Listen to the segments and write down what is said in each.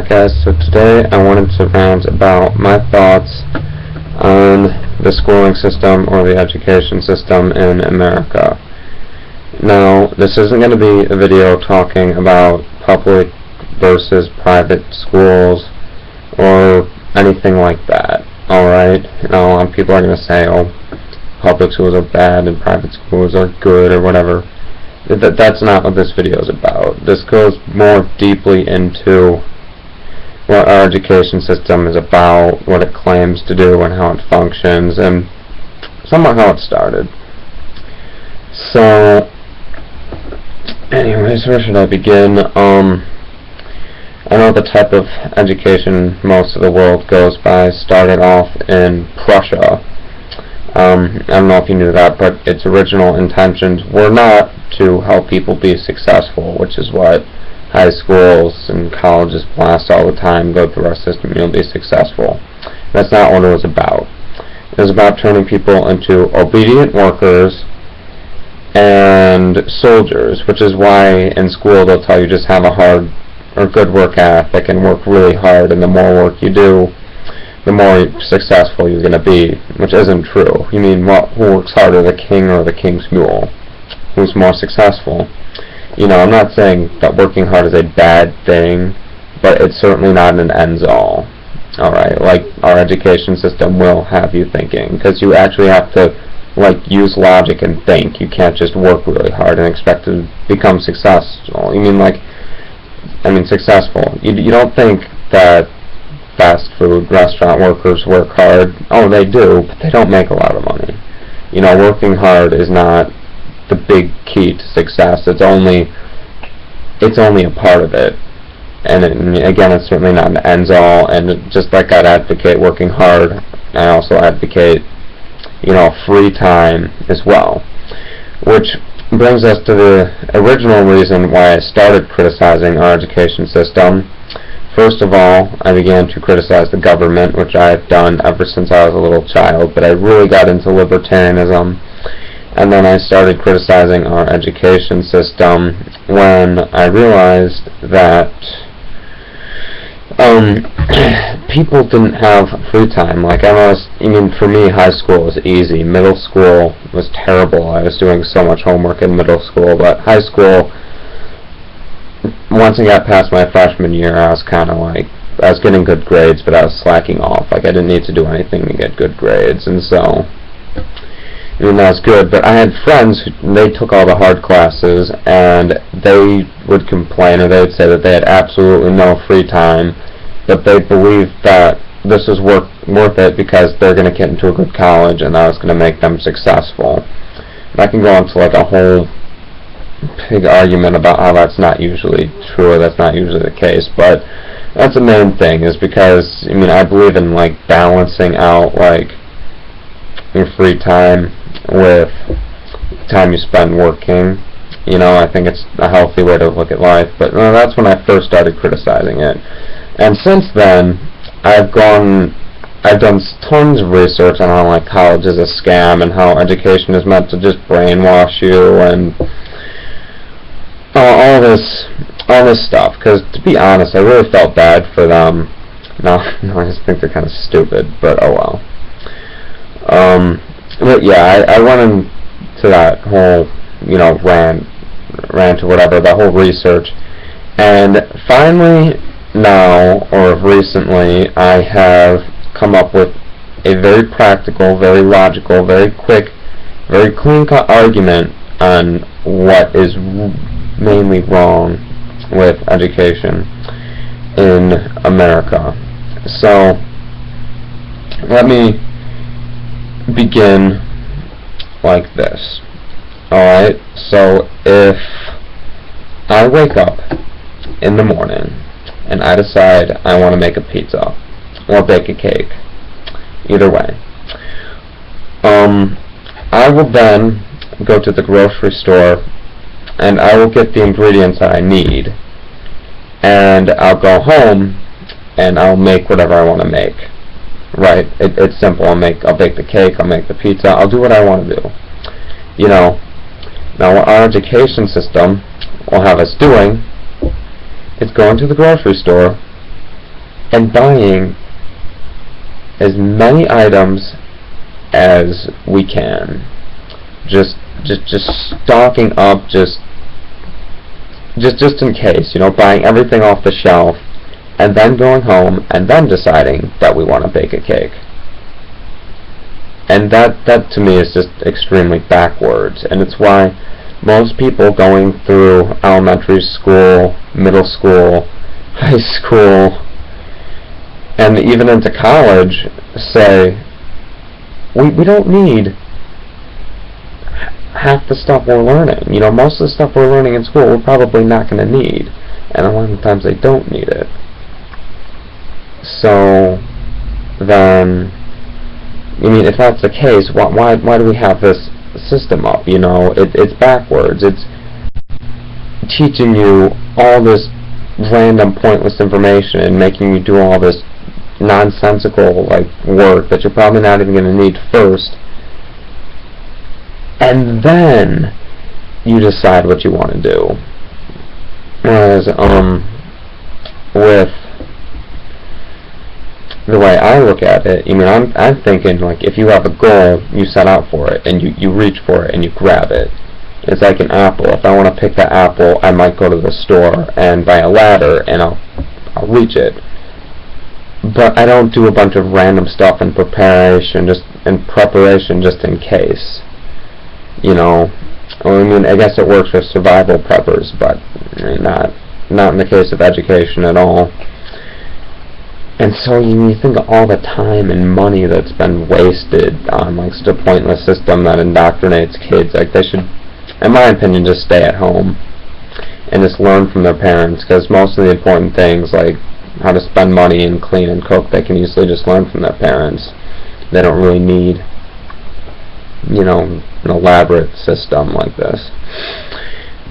Alright guys, so today I wanted to rant about my thoughts on the schooling system or the education system in America. Now, this isn't going to be a video talking about public versus private schools or anything like that. Alright? Now, a lot of people are going to say, oh, public schools are bad and private schools are good or whatever. That's not what this video is about. This goes more deeply into what our education system is about, what it claims to do, and how it functions, and somewhat how it started. So, anyways, where should I begin? I know the type of education most of the world goes by started off in Prussia. I don't know if you knew that, but its original intentions were not to help people be successful, which is what high schools and colleges blast all the time. Go through our system, you'll be successful. That's not what it was about. It was about turning people into obedient workers and soldiers, which is why in school they'll tell you just have a hard or good work ethic and work really hard, and the more work you do, the more successful you're going to be, which isn't true. You mean, who works harder, the king or the king's mule? Who's more successful? You know, I'm not saying that working hard is a bad thing, but it's certainly not an ends-all. Alright, like, our education system will have you thinking, because you actually have to, like, use logic and think. You can't just work really hard and expect to become successful. You mean, like, successful. You don't think that fast food restaurant workers work hard. Oh, they do, but they don't make a lot of money. You know, working hard is not the big key to success. It's only a part of it. And again, it's certainly not an ends-all. And just like I'd advocate working hard, I also advocate, you know, free time as well. Which brings us to the original reason why I started criticizing our education system. First of all, I began to criticize the government, which I've done ever since I was a little child, but I really got into libertarianism, and then I started criticizing our education system when I realized that people didn't have free time. Like, for me, high school was easy. Middle school was terrible. I was doing so much homework in middle school, but high school, once I got past my freshman year, I was kind of like, I was getting good grades, but I was slacking off. Like, I didn't need to do anything to get good grades, and so, that was good. But I had friends they took all the hard classes, and they would complain, or they would say that they had absolutely no free time, but they believed that this was worth it because they're going to get into a good college, and that was going to make them successful. And I can go into, like, a whole big argument about how that's not usually true, or that's not usually the case, but that's the main thing, is because, I believe in, like, balancing out, like, your free time with time you spend working. You know, I think it's a healthy way to look at life, but that's when I first started criticizing it. And since then, I've done tons of research on how, like, college is a scam, and how education is meant to just brainwash you, and all this stuff, because to be honest, I really felt bad for them. No, I just think they're kind of stupid, but oh well. But yeah, I went into that whole, rant or whatever, that whole research, and finally now, or recently, I have come up with a very practical, very logical, very quick, very clean-cut argument on what is mainly wrong with education in America. So, let me begin like this. Alright, so if I wake up in the morning and I decide I want to make a pizza or bake a cake, either way, I will then go to the grocery store and I will get the ingredients that I need, and I'll go home and I'll make whatever I want to make. Right? It's simple. I'll bake the cake, I'll make the pizza, I'll do what I want to do. Now what our education system will have us doing is going to the grocery store and buying as many items as we can. Just stocking up, just in case, buying everything off the shelf, and then going home and then deciding that we want to bake a cake. And that to me is just extremely backwards, and it's why most people going through elementary school, middle school, high school, and even into college say, we don't need half the stuff we're learning. Most of the stuff we're learning in school we're probably not going to need, and a lot of times they don't need it. So then, if that's the case, why do we have this system up? It's backwards. It's teaching you all this random pointless information and making you do all this nonsensical work that you're probably not even going to need first, and then you decide what you want to do. Whereas with the way I look at it, I'm thinking if you have a goal, you set out for it and you reach for it and you grab it. It's like an apple. If I want to pick the apple, I might go to the store and buy a ladder and I'll reach it. But I don't do a bunch of random stuff in preparation just in case. I guess it works for survival preppers, but not in the case of education at all. And so you think of all the time and money that's been wasted on such a pointless system that indoctrinates kids. They should, in my opinion, just stay at home and just learn from their parents, because most of the important things like how to spend money and clean and cook, they can easily just learn from their parents. They don't really need an elaborate system like this.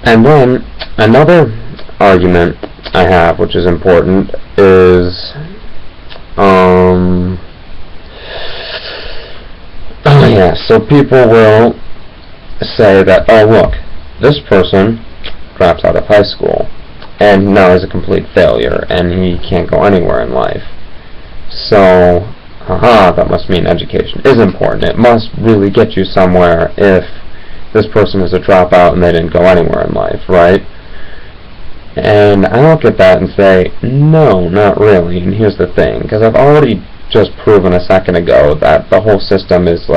And then another argument I have, which is important, is so people will say that, oh look, this person drops out of high school and now is a complete failure and he can't go anywhere in life. So, that must mean education is important. It must really get you somewhere if this person is a dropout and they didn't go anywhere in life, right? And I look at that and say, no, not really. And here's the thing, because I've already just proven a second ago that the whole system is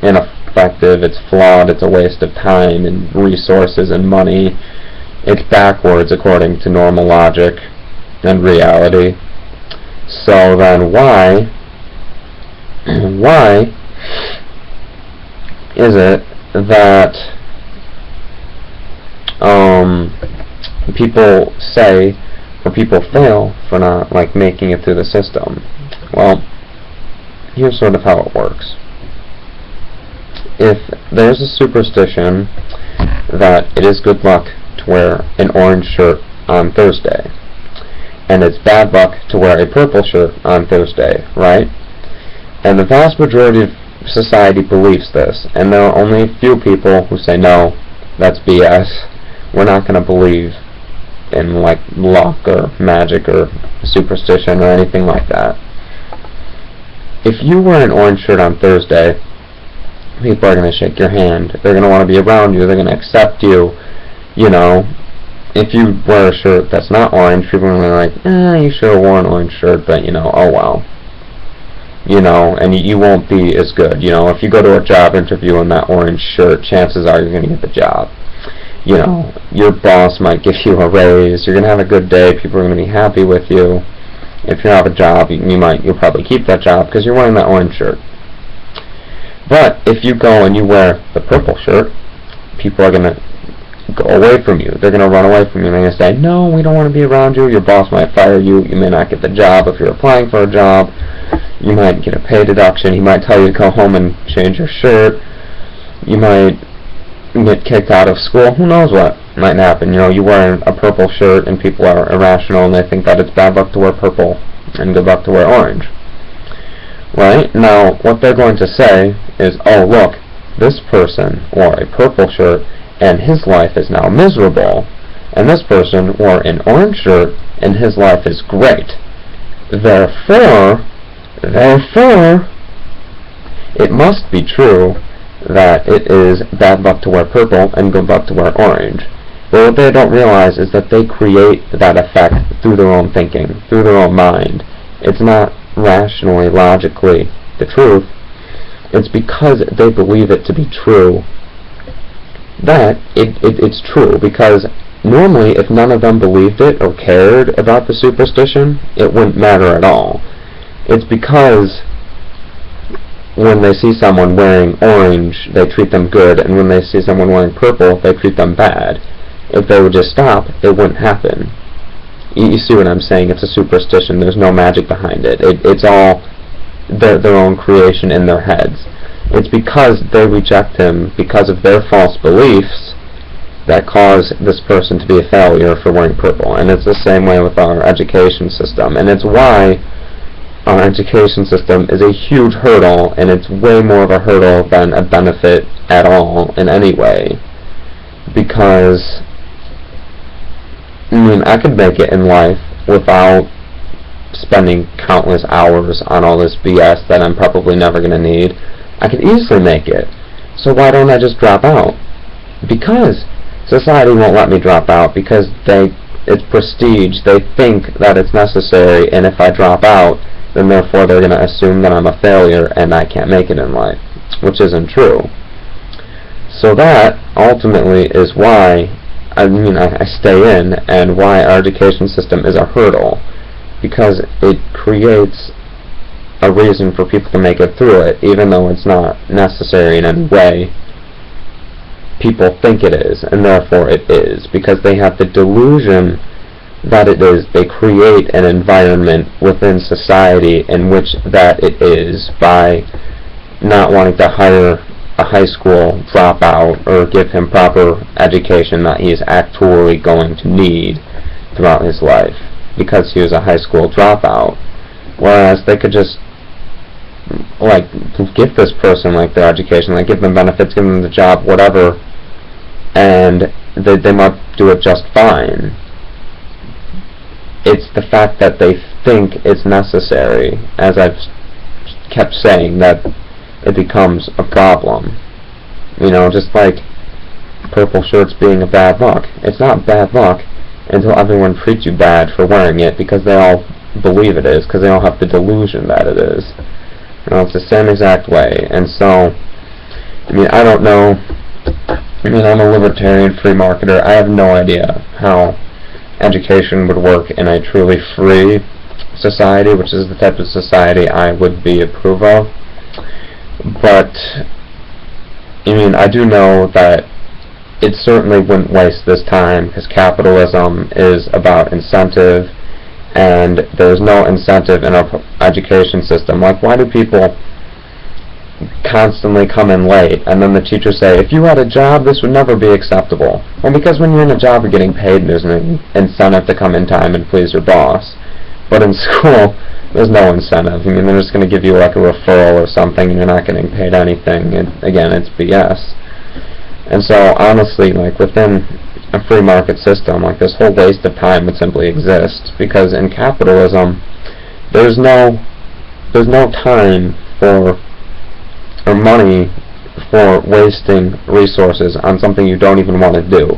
ineffective, it's flawed, it's a waste of time and resources and money. It's backwards according to normal logic and reality. So then why is it that people say, or people fail for not making it through the system? Well, here's sort of how it works. If there's a superstition that it is good luck to wear an orange shirt on Thursday, and it's bad luck to wear a purple shirt on Thursday, right? And the vast majority of society believes this, and there are only a few people who say, no, that's BS. We're not going to believe in luck or magic or superstition or anything like that. If you wear an orange shirt on Thursday, people are going to shake your hand. They're going to want to be around you. They're going to accept you. If you wear a shirt that's not orange, people are going to be like, you should have worn an orange shirt, but oh well. And you won't be as good. If you go to a job interview in that orange shirt, chances are you're going to get the job. Your boss might give you a raise. You're going to have a good day. People are going to be happy with you. If you have a job, you'll probably keep that job because you're wearing that orange shirt. But if you go and you wear the purple shirt, people are going to go away from you. They're going to run away from you. They're going to say, no, we don't want to be around you. Your boss might fire you. You may not get the job if you're applying for a job. You might get a pay deduction. He might tell you to go home and change your shirt. You might get kicked out of school. Who knows what might happen. You wear a purple shirt and people are irrational and they think that it's bad luck to wear purple and good luck to wear orange. Right? Now, what they're going to say is, oh look, this person wore a purple shirt and his life is now miserable, and this person wore an orange shirt and his life is great. Therefore, it must be true that it is bad luck to wear purple and good luck to wear orange. But what they don't realize is that they create that effect through their own thinking, through their own mind. It's not rationally, logically the truth. It's because they believe it to be true that it's true. Because normally, if none of them believed it or cared about the superstition, it wouldn't matter at all. It's because when they see someone wearing orange, they treat them good, and when they see someone wearing purple, they treat them bad. If they would just stop, it wouldn't happen. You see what I'm saying? It's a superstition. There's no magic behind it. It's all their own creation in their heads. It's because they reject him because of their false beliefs that cause this person to be a failure for wearing purple. And it's the same way with our education system. And it's why our education system is a huge hurdle, and it's way more of a hurdle than a benefit at all in any way. Because, I could make it in life without spending countless hours on all this BS that I'm probably never going to need. I could easily make it. So why don't I just drop out? Because society won't let me drop out, because it's prestige. They think that it's necessary, and if I drop out, then therefore they're going to assume that I'm a failure and I can't make it in life, which isn't true. So that ultimately is why I stay in, and why our education system is a hurdle, because it creates a reason for people to make it through it, even though it's not necessary in any way. People think it is, and therefore it is, because they have the delusion that it is. They create an environment within society in which that it is, by not wanting to hire a high school dropout or give him proper education that he is actually going to need throughout his life, because he was a high school dropout. Whereas they could just give this person their education, give them benefits, give them the job, whatever, and they might do it just fine. It's the fact that they think it's necessary, as I've kept saying, that it becomes a problem. Just like purple shirts being a bad luck. It's not bad luck until everyone treats you bad for wearing it, because they all believe it is, because they all have the delusion that it is. It's the same exact way. And so, I don't know. I'm a libertarian free marketer. I have no idea how education would work in a truly free society, which is the type of society I would approve of. But I do know that it certainly wouldn't waste this time, because capitalism is about incentive, and there's no incentive in our education system. Why do people constantly come in late, and then the teachers say, if you had a job, this would never be acceptable? Well, because when you're in a job, you're getting paid, and there's an incentive to come in time and please your boss. But in school, there's no incentive. They're just going to give you a referral or something, and you're not getting paid anything. And again, it's BS. And so, honestly, within a free market system, this whole waste of time would simply exist, because in capitalism, there's no time or money for wasting resources on something you don't even want to do.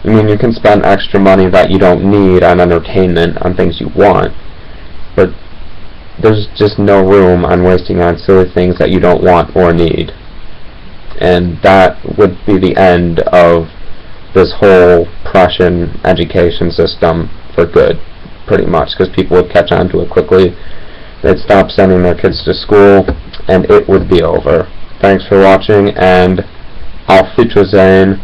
You can spend extra money that you don't need on entertainment, on things you want, but there's just no room on wasting on silly things that you don't want or need. And that would be the end of this whole Prussian education system for good, pretty much, because people would catch on to it quickly. They'd stop sending their kids to school, and it would be over. Thanks for watching, and auf Wiedersehen.